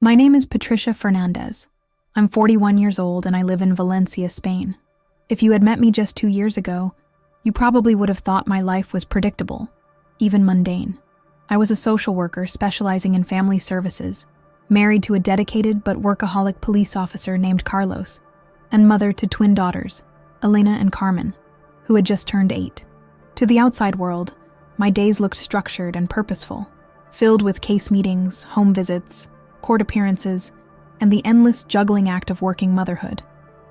My name is Patricia Fernandez. I'm 41 years old and I live in Valencia, Spain. If you had met me just 2 years ago, you probably would have thought my life was predictable, even mundane. I was a social worker specializing in family services, married to a dedicated but workaholic police officer named Carlos, and mother to twin daughters, Elena and Carmen, who had just turned 8. To the outside world, my days looked structured and purposeful, filled with case meetings, home visits, court appearances, and the endless juggling act of working motherhood.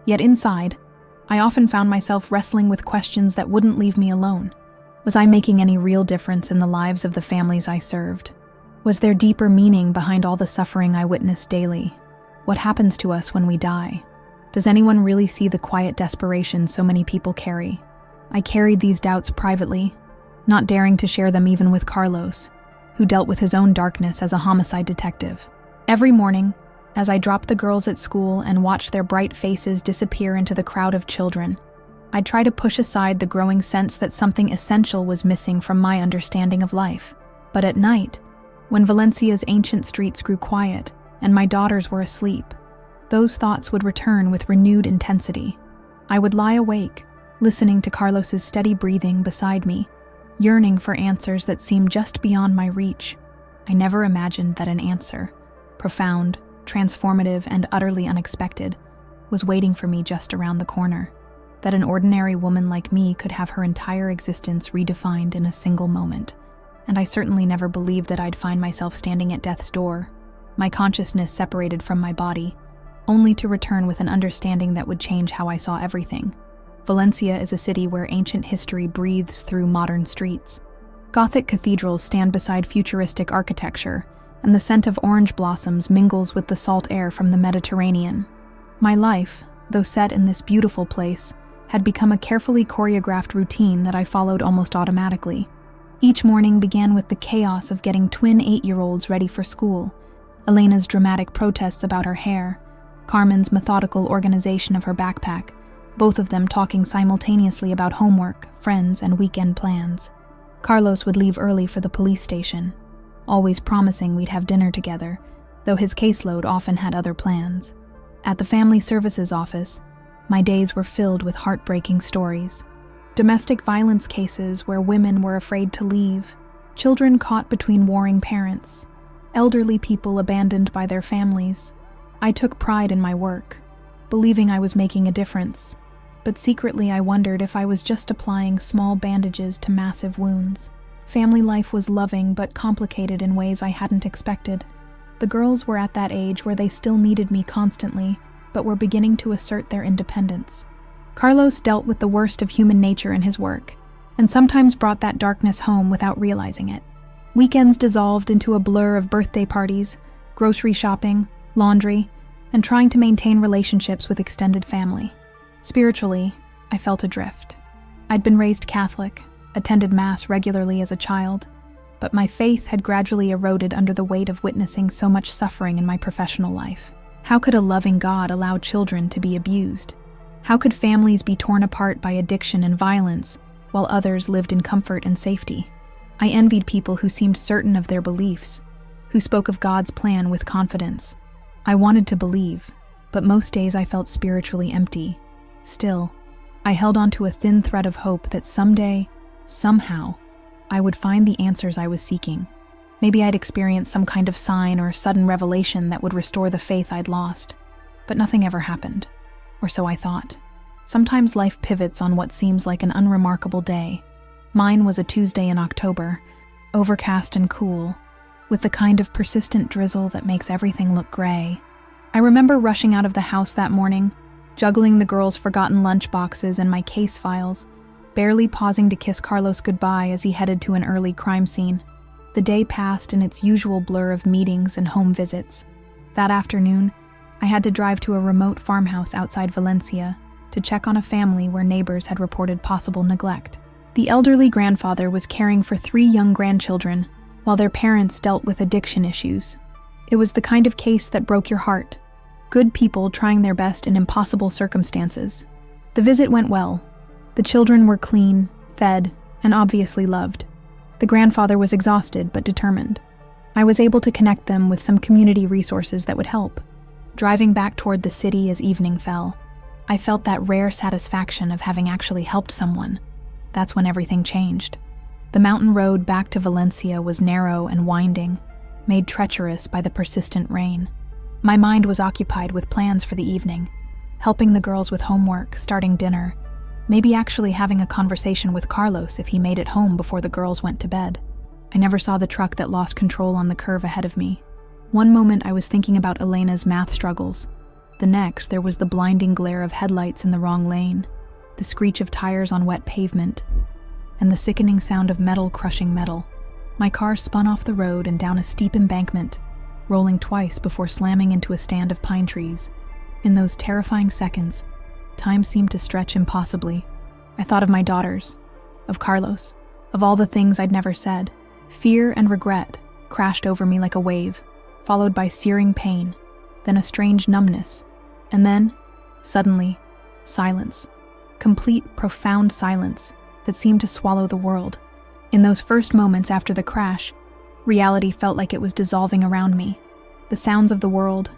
Yet inside, I often found myself wrestling with questions that wouldn't leave me alone. Was I making any real difference in the lives of the families I served? Was there deeper meaning behind all the suffering I witnessed daily? What happens to us when we die? Does anyone really see the quiet desperation so many people carry? I carried these doubts privately, not daring to share them even with Carlos, who dealt with his own darkness as a homicide detective. Every morning, as I dropped the girls at school and watched their bright faces disappear into the crowd of children, I'd try to push aside the growing sense that something essential was missing from my understanding of life. But at night, when Valencia's ancient streets grew quiet and my daughters were asleep, those thoughts would return with renewed intensity. I would lie awake, listening to Carlos's steady breathing beside me, yearning for answers that seemed just beyond my reach. I never imagined that an answer, profound, transformative, and utterly unexpected, was waiting for me just around the corner. That an ordinary woman like me could have her entire existence redefined in a single moment. And I certainly never believed that I'd find myself standing at death's door, my consciousness separated from my body, only to return with an understanding that would change how I saw everything. Valencia is a city where ancient history breathes through modern streets. Gothic cathedrals stand beside futuristic architecture, and the scent of orange blossoms mingles with the salt air from the Mediterranean. My life, though set in this beautiful place, had become a carefully choreographed routine that I followed almost automatically. Each morning began with the chaos of getting twin 8-year-olds ready for school, Elena's dramatic protests about her hair, Carmen's methodical organization of her backpack, both of them talking simultaneously about homework, friends, and weekend plans. Carlos would leave early for the police station, always promising we'd have dinner together, though his caseload often had other plans. At the family services office, my days were filled with heartbreaking stories. Domestic violence cases where women were afraid to leave, children caught between warring parents, elderly people abandoned by their families. I took pride in my work, believing I was making a difference, but secretly I wondered if I was just applying small bandages to massive wounds. Family life was loving but complicated in ways I hadn't expected. The girls were at that age where they still needed me constantly, but were beginning to assert their independence. Carlos dealt with the worst of human nature in his work, and sometimes brought that darkness home without realizing it. Weekends dissolved into a blur of birthday parties, grocery shopping, laundry, and trying to maintain relationships with extended family. Spiritually, I felt adrift. I'd been raised Catholic, attended Mass regularly as a child, but my faith had gradually eroded under the weight of witnessing so much suffering in my professional life. How could a loving God allow children to be abused? How could families be torn apart by addiction and violence, while others lived in comfort and safety? I envied people who seemed certain of their beliefs, who spoke of God's plan with confidence. I wanted to believe, but most days I felt spiritually empty. Still, I held on to a thin thread of hope that someday, somehow, I would find the answers I was seeking. Maybe I'd experience some kind of sign or sudden revelation that would restore the faith I'd lost. But nothing ever happened, or so I thought. Sometimes life pivots on what seems like an unremarkable day. Mine was a Tuesday in October, overcast and cool, with the kind of persistent drizzle that makes everything look gray. I remember rushing out of the house that morning, juggling the girls' forgotten lunch boxes and my case files, barely pausing to kiss Carlos goodbye as he headed to an early crime scene. The day passed in its usual blur of meetings and home visits. That afternoon, I had to drive to a remote farmhouse outside Valencia to check on a family where neighbors had reported possible neglect. The elderly grandfather was caring for 3 young grandchildren, while their parents dealt with addiction issues. It was the kind of case that broke your heart. Good people trying their best in impossible circumstances. The visit went well. The children were clean, fed, and obviously loved. The grandfather was exhausted but determined. I was able to connect them with some community resources that would help. Driving back toward the city as evening fell, I felt that rare satisfaction of having actually helped someone. That's when everything changed. The mountain road back to Valencia was narrow and winding, made treacherous by the persistent rain. My mind was occupied with plans for the evening, helping the girls with homework, starting dinner, maybe actually having a conversation with Carlos if he made it home before the girls went to bed. I never saw the truck that lost control on the curve ahead of me. One moment I was thinking about Elena's math struggles. The next, there was the blinding glare of headlights in the wrong lane, the screech of tires on wet pavement, and the sickening sound of metal crushing metal. My car spun off the road and down a steep embankment, rolling twice before slamming into a stand of pine trees. In those terrifying seconds, time seemed to stretch impossibly. I thought of my daughters, of Carlos, of all the things I'd never said. Fear and regret crashed over me like a wave, followed by searing pain, then a strange numbness, and then, suddenly, silence. Complete, profound silence that seemed to swallow the world. In those first moments after the crash, reality felt like it was dissolving around me. The sounds of the world,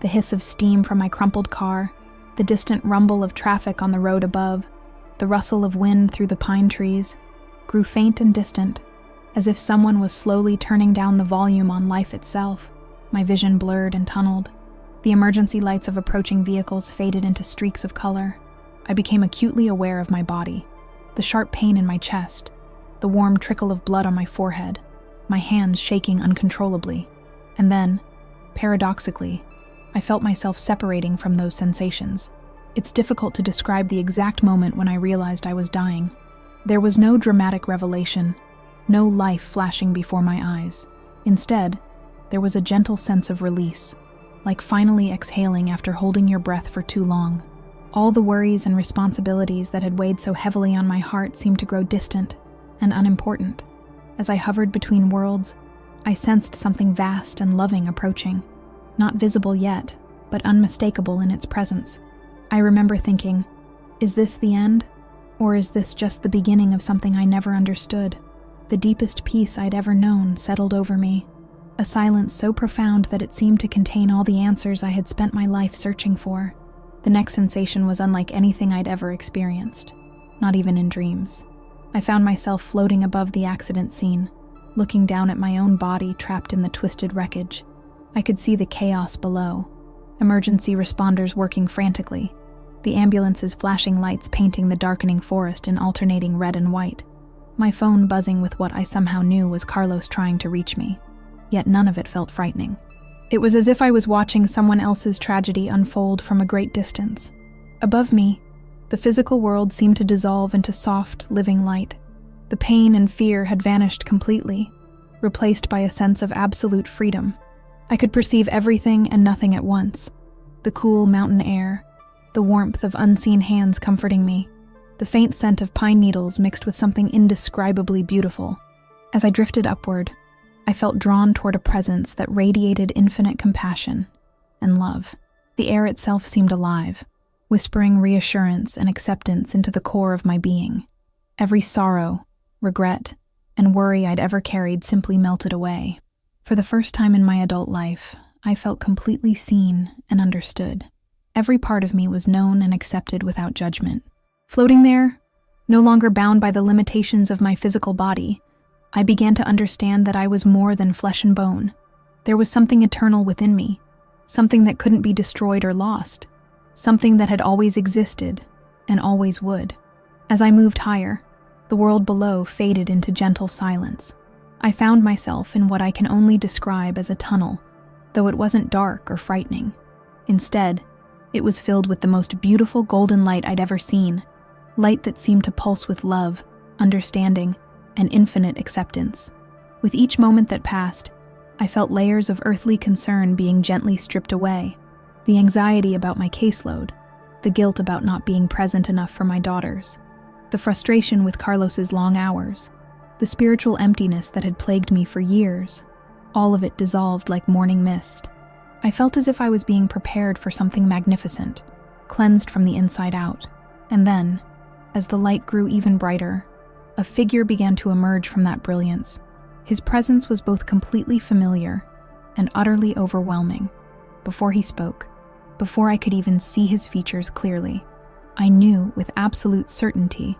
the hiss of steam from my crumpled car, the distant rumble of traffic on the road above, the rustle of wind through the pine trees, grew faint and distant, as if someone was slowly turning down the volume on life itself. My vision blurred and tunneled. The emergency lights of approaching vehicles faded into streaks of color. I became acutely aware of my body, the sharp pain in my chest, the warm trickle of blood on my forehead, my hands shaking uncontrollably. And then, paradoxically, I felt myself separating from those sensations. It's difficult to describe the exact moment when I realized I was dying. There was no dramatic revelation, no life flashing before my eyes. Instead, there was a gentle sense of release, like finally exhaling after holding your breath for too long. All the worries and responsibilities that had weighed so heavily on my heart seemed to grow distant and unimportant. As I hovered between worlds, I sensed something vast and loving approaching, not visible yet, but unmistakable in its presence. I remember thinking, is this the end? Or is this just the beginning of something I never understood? The deepest peace I'd ever known settled over me, a silence so profound that it seemed to contain all the answers I had spent my life searching for. The next sensation was unlike anything I'd ever experienced, not even in dreams. I found myself floating above the accident scene, looking down at my own body trapped in the twisted wreckage. I could see the chaos below, emergency responders working frantically, the ambulance's flashing lights painting the darkening forest in alternating red and white, my phone buzzing with what I somehow knew was Carlos trying to reach me. Yet none of it felt frightening. It was as if I was watching someone else's tragedy unfold from a great distance. Above me, the physical world seemed to dissolve into soft, living light. The pain and fear had vanished completely, replaced by a sense of absolute freedom. I could perceive everything and nothing at once. The cool mountain air, the warmth of unseen hands comforting me, the faint scent of pine needles mixed with something indescribably beautiful. As I drifted upward, I felt drawn toward a presence that radiated infinite compassion and love. The air itself seemed alive, whispering reassurance and acceptance into the core of my being. Every sorrow, regret, and worry I'd ever carried simply melted away. For the first time in my adult life, I felt completely seen and understood. Every part of me was known and accepted without judgment. Floating there, no longer bound by the limitations of my physical body, I began to understand that I was more than flesh and bone. There was something eternal within me, something that couldn't be destroyed or lost, something that had always existed and always would. As I moved higher, the world below faded into gentle silence. I found myself in what I can only describe as a tunnel, though it wasn't dark or frightening. Instead, it was filled with the most beautiful golden light I'd ever seen, light that seemed to pulse with love, understanding, and infinite acceptance. With each moment that passed, I felt layers of earthly concern being gently stripped away, the anxiety about my caseload, the guilt about not being present enough for my daughters, the frustration with Carlos's long hours, the spiritual emptiness that had plagued me for years. All of it dissolved like morning mist. I felt as if I was being prepared for something magnificent, cleansed from the inside out. And then, as the light grew even brighter, a figure began to emerge from that brilliance, His presence was both completely familiar and utterly overwhelming. Before he spoke, before I could even see his features clearly, I knew with absolute certainty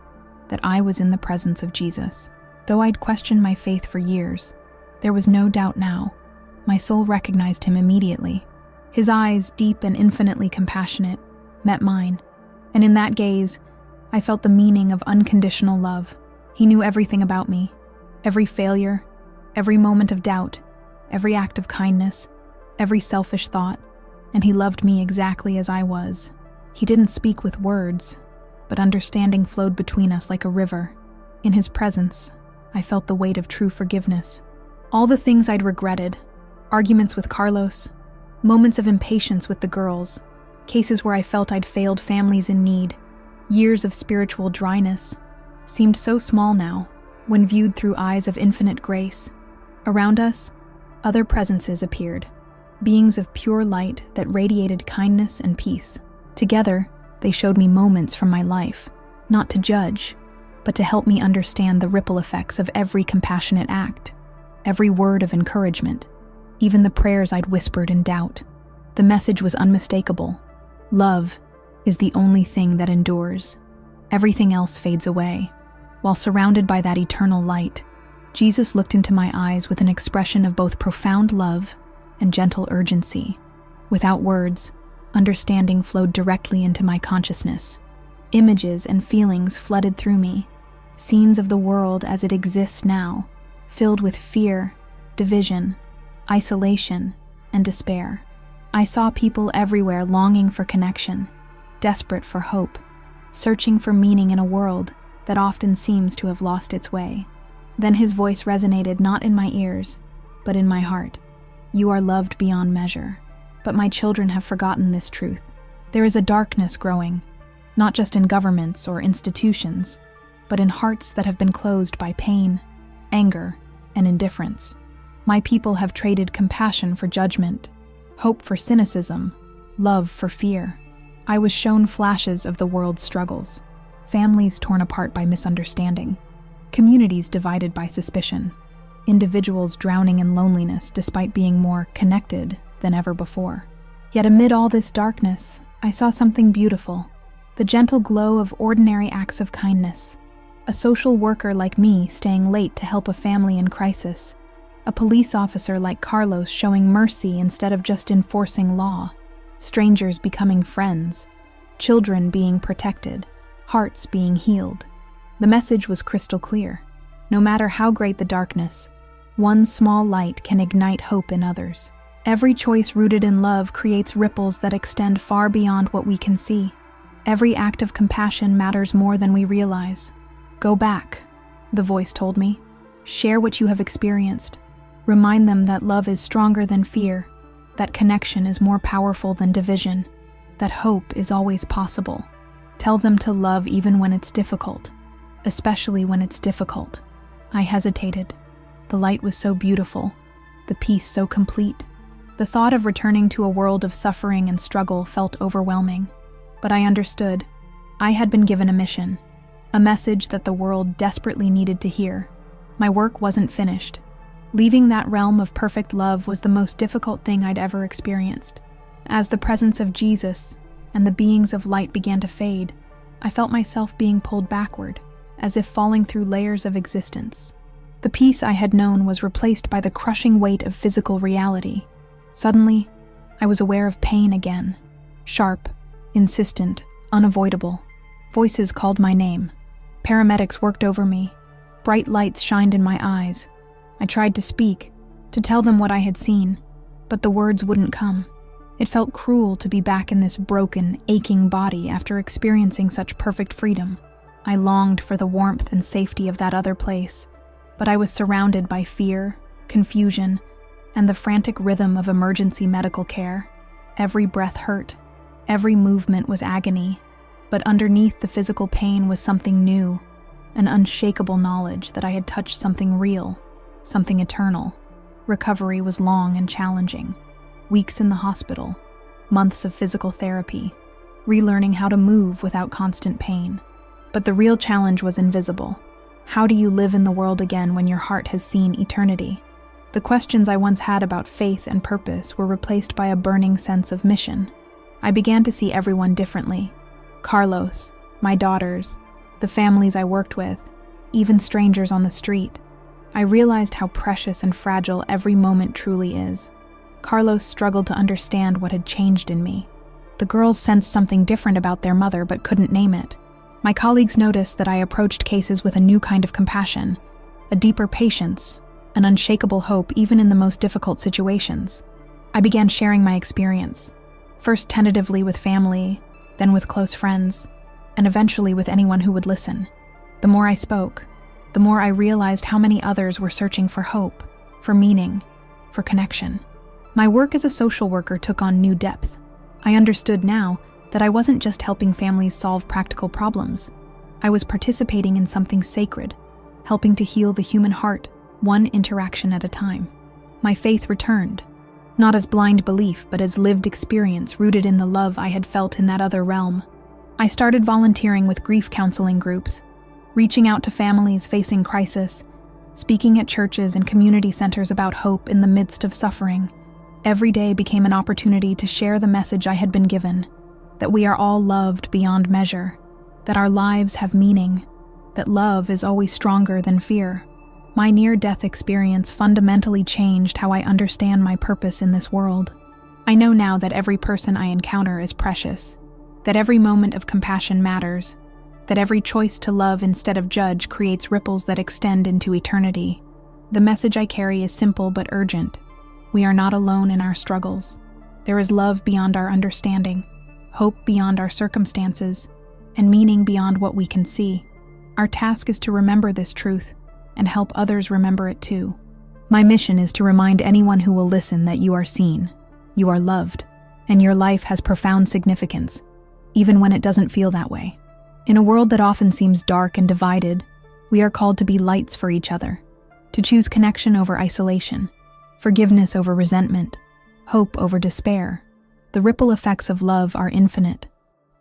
that I was in the presence of Jesus. Though I'd questioned my faith for years, there was no doubt now. My soul recognized him immediately. His eyes, deep and infinitely compassionate, met mine, and in that gaze, I felt the meaning of unconditional love. He knew everything about me, every failure, every moment of doubt, every act of kindness, every selfish thought, and he loved me exactly as I was. He didn't speak with words, but understanding flowed between us like a river. In his presence, I felt the weight of true forgiveness. All the things I'd regretted, arguments with Carlos, moments of impatience with the girls, cases where I felt I'd failed families in need, years of spiritual dryness, seemed so small now when viewed through eyes of infinite grace. Around us, other presences appeared, beings of pure light that radiated kindness and peace. Together, they showed me moments from my life, not to judge, but to help me understand the ripple effects of every compassionate act, every word of encouragement, even the prayers I'd whispered in doubt. The message was unmistakable. Love is the only thing that endures. Everything else fades away. While surrounded by that eternal light, Jesus looked into my eyes with an expression of both profound love and gentle urgency. Without words, understanding flowed directly into my consciousness. Images and feelings flooded through me, scenes of the world as it exists now, filled with fear, division, isolation, and despair. I saw people everywhere longing for connection, desperate for hope, searching for meaning in a world that often seems to have lost its way. Then his voice resonated not in my ears, but in my heart. You are loved beyond measure, but my children have forgotten this truth. There is a darkness growing, not just in governments or institutions, but in hearts that have been closed by pain, anger, and indifference. My people have traded compassion for judgment, hope for cynicism, love for fear. I was shown flashes of the world's struggles, families torn apart by misunderstanding, communities divided by suspicion, individuals drowning in loneliness despite being more connected than ever before. Yet amid all this darkness, I saw something beautiful, the gentle glow of ordinary acts of kindness. A social worker like me staying late to help a family in crisis, a police officer like Carlos showing mercy instead of just enforcing law, strangers becoming friends, children being protected, hearts being healed. The message was crystal clear. No matter how great the darkness, one small light can ignite hope in others. Every choice rooted in love creates ripples that extend far beyond what we can see. Every act of compassion matters more than we realize. Go back, the voice told me. Share what you have experienced. Remind them that love is stronger than fear, that connection is more powerful than division, that hope is always possible. Tell them to love even when it's difficult, especially when it's difficult. I hesitated. The light was so beautiful, the peace so complete. The thought of returning to a world of suffering and struggle felt overwhelming. But I understood. I had been given a mission, a message that the world desperately needed to hear. My work wasn't finished. Leaving that realm of perfect love was the most difficult thing I'd ever experienced. As the presence of Jesus and the beings of light began to fade, I felt myself being pulled backward, as if falling through layers of existence. The peace I had known was replaced by the crushing weight of physical reality. Suddenly, I was aware of pain again. Sharp, insistent, unavoidable. Voices called my name. Paramedics worked over me. Bright lights shined in my eyes. I tried to speak, to tell them what I had seen, but the words wouldn't come. It felt cruel to be back in this broken, aching body after experiencing such perfect freedom. I longed for the warmth and safety of that other place, but I was surrounded by fear, confusion, and the frantic rhythm of emergency medical care. Every breath hurt. Every movement was agony, but underneath the physical pain was something new, an unshakable knowledge that I had touched something real, something eternal. Recovery was long and challenging. Weeks in the hospital, months of physical therapy, relearning how to move without constant pain. But the real challenge was invisible. How do you live in the world again when your heart has seen eternity? The questions I once had about faith and purpose were replaced by a burning sense of mission. I began to see everyone differently. Carlos, my daughters, the families I worked with, even strangers on the street. I realized how precious and fragile every moment truly is. Carlos struggled to understand what had changed in me. The girls sensed something different about their mother but couldn't name it. My colleagues noticed that I approached cases with a new kind of compassion, a deeper patience, an unshakable hope even in the most difficult situations. I began sharing my experience, first tentatively with family, then with close friends, and eventually with anyone who would listen. The more I spoke, the more I realized how many others were searching for hope, for meaning, for connection. My work as a social worker took on new depth. I understood now that I wasn't just helping families solve practical problems. I was participating in something sacred, helping to heal the human heart, one interaction at a time. My faith returned, not as blind belief, but as lived experience rooted in the love I had felt in that other realm. I started volunteering with grief counseling groups, reaching out to families facing crisis, speaking at churches and community centers about hope in the midst of suffering. Every day became an opportunity to share the message I had been given, that we are all loved beyond measure, that our lives have meaning, that love is always stronger than fear. My near-death experience fundamentally changed how I understand my purpose in this world. I know now that every person I encounter is precious, that every moment of compassion matters, that every choice to love instead of judge creates ripples that extend into eternity. The message I carry is simple but urgent. We are not alone in our struggles. There is love beyond our understanding, hope beyond our circumstances, and meaning beyond what we can see. Our task is to remember this truth and help others remember it too. My mission is to remind anyone who will listen that you are seen, you are loved, and your life has profound significance, even when it doesn't feel that way. In a world that often seems dark and divided, we are called to be lights for each other, to choose connection over isolation, forgiveness over resentment, hope over despair. The ripple effects of love are infinite.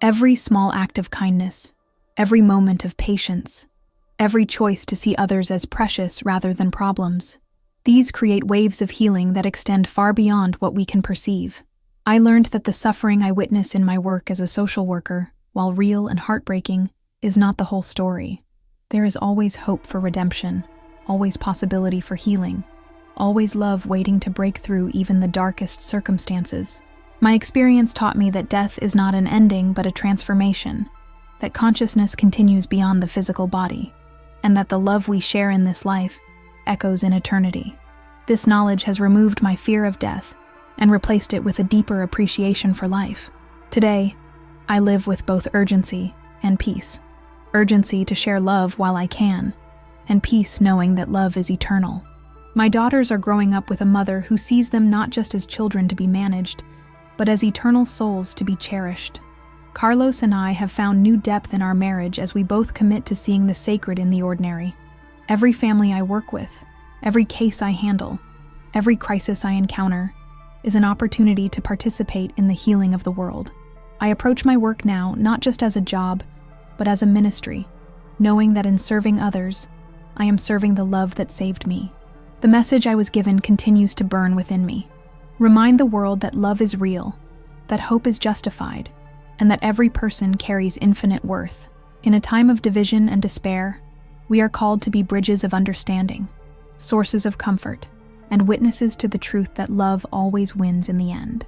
Every small act of kindness, every moment of patience, every choice to see others as precious rather than problems. These create waves of healing that extend far beyond what we can perceive. I learned that the suffering I witness in my work as a social worker, while real and heartbreaking, is not the whole story. There is always hope for redemption, always possibility for healing, always love waiting to break through even the darkest circumstances. My experience taught me that death is not an ending but a transformation, that consciousness continues beyond the physical body, and that the love we share in this life echoes in eternity. This knowledge has removed my fear of death and replaced it with a deeper appreciation for life. Today, I live with both urgency and peace. Urgency to share love while I can, and peace knowing that love is eternal. My daughters are growing up with a mother who sees them not just as children to be managed, but as eternal souls to be cherished. Carlos and I have found new depth in our marriage as we both commit to seeing the sacred in the ordinary. Every family I work with, every case I handle, every crisis I encounter, is an opportunity to participate in the healing of the world. I approach my work now not just as a job, but as a ministry, knowing that in serving others, I am serving the love that saved me. The message I was given continues to burn within me. Remind the world that love is real, that hope is justified, and that every person carries infinite worth. In a time of division and despair, we are called to be bridges of understanding, sources of comfort, and witnesses to the truth that love always wins in the end.